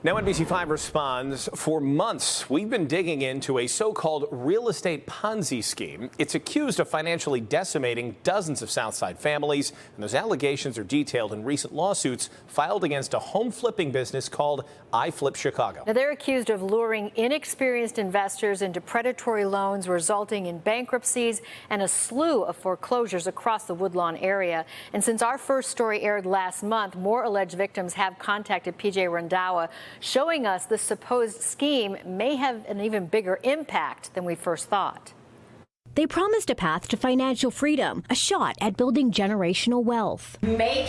Now NBC5 responds. For months, we've been digging into a so-called real estate Ponzi scheme. It's accused of financially decimating dozens of Southside families, and those allegations are detailed in recent lawsuits filed against a home flipping business called iFLIP Chicago. Now, they're accused of luring inexperienced investors into predatory loans, resulting in bankruptcies and a slew of foreclosures across the Woodlawn area. And since our first story aired last month, more alleged victims have contacted PJ Randhawa, showing us the supposed scheme may have an even bigger impact than we first thought. They promised a path to financial freedom, a shot at building generational wealth. Make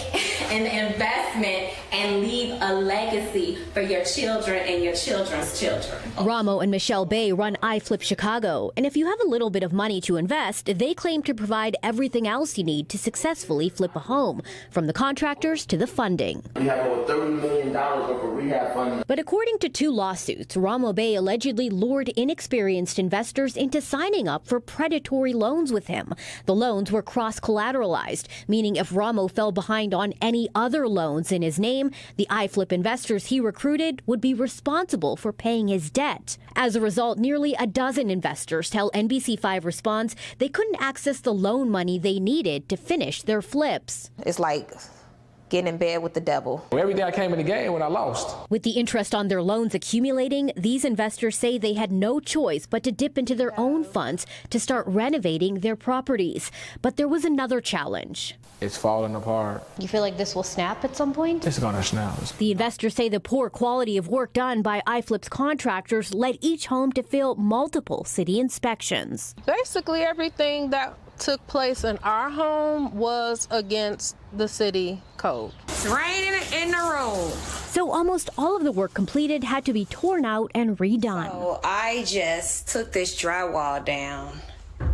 an investment and leave a legacy for your children and your children's children. Ramo and Michelle Bay run iFLIP Chicago, and if you have a little bit of money to invest, they claim to provide everything else you need to successfully flip a home, from the contractors to the funding. We have over $30 million worth of rehab funding. But according to two lawsuits, Ramo Bay allegedly lured inexperienced investors into signing up for predatory loans with him. The loans were cross-collateralized, meaning if Ramo fell behind on any other loans in his name, the iFLIP investors he recruited would be responsible for paying his debt. As a result, nearly a dozen investors tell NBC5 Response they couldn't access the loan money they needed to finish their flips. It's like getting in bed with the devil. Every day I came in the game when I lost. With the interest on their loans accumulating, these investors say they had no choice but to dip into their own funds to start renovating their properties. But there was another challenge. It's falling apart. You feel like this will snap at some point? It's gonna snap. The investors say the poor quality of work done by iFLIP's contractors led each home to fail multiple city inspections. Basically, everything that took place in our home was against the city code. It's raining in the room. So almost all of the work completed had to be torn out and redone. So I just took this drywall down.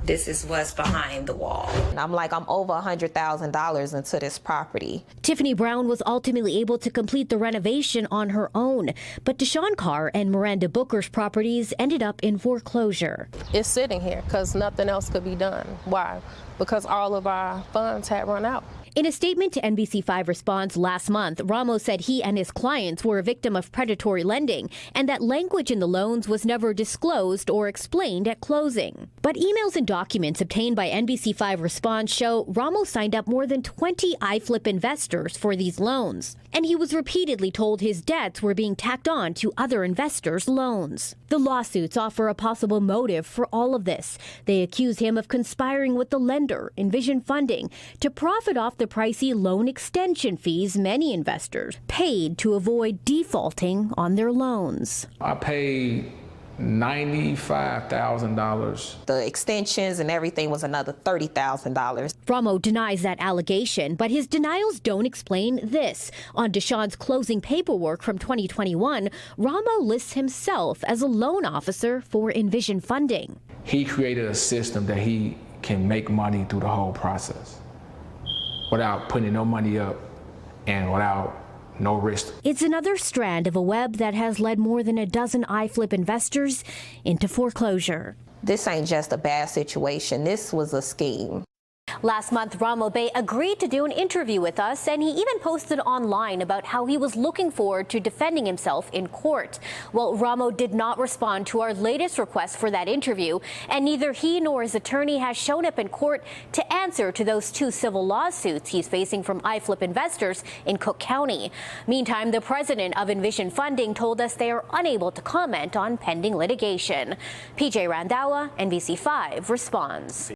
This is what's behind the wall. I'm like, I'm over $100,000 into this property. Tiffany Brown was ultimately able to complete the renovation on her own, but Deshaun Carr and Miranda Booker's properties ended up in foreclosure. It's sitting here because nothing else could be done. Why? Because all of our funds had run out. In a statement to NBC5 Response last month, Ramos said he and his clients were a victim of predatory lending and that language in the loans was never disclosed or explained at closing. But emails and documents obtained by NBC5 Response show Ramos signed up more than 20 iFLIP investors for these loans, and he was repeatedly told his debts were being tacked on to other investors' loans. The lawsuits offer a possible motive for all of this. They accuse him of conspiring with the lender, Envision Funding, to profit off the pricey loan extension fees many investors paid to avoid defaulting on their loans. I paid $95,000. The extensions and everything was another $30,000. Ramo denies that allegation, but his denials don't explain this. On Deshaun's closing paperwork from 2021, Ramo lists himself as a loan officer for Envision Funding. He created a system that he can make money through the whole process without putting no money up and without no risk. It's another strand of a web that has led more than a dozen iFLIP investors into foreclosure. This ain't just a bad situation. This was a scheme. Last month, Ramo Bay agreed to do an interview with us, and he even posted online about how he was looking forward to defending himself in court. Well, Ramo did not respond to our latest request for that interview, and neither he nor his attorney has shown up in court to answer to those two civil lawsuits he's facing from iFLIP investors in Cook County. Meantime, the president of Envision Funding told us they are unable to comment on pending litigation. PJ Randhawa, NBC5 Responds.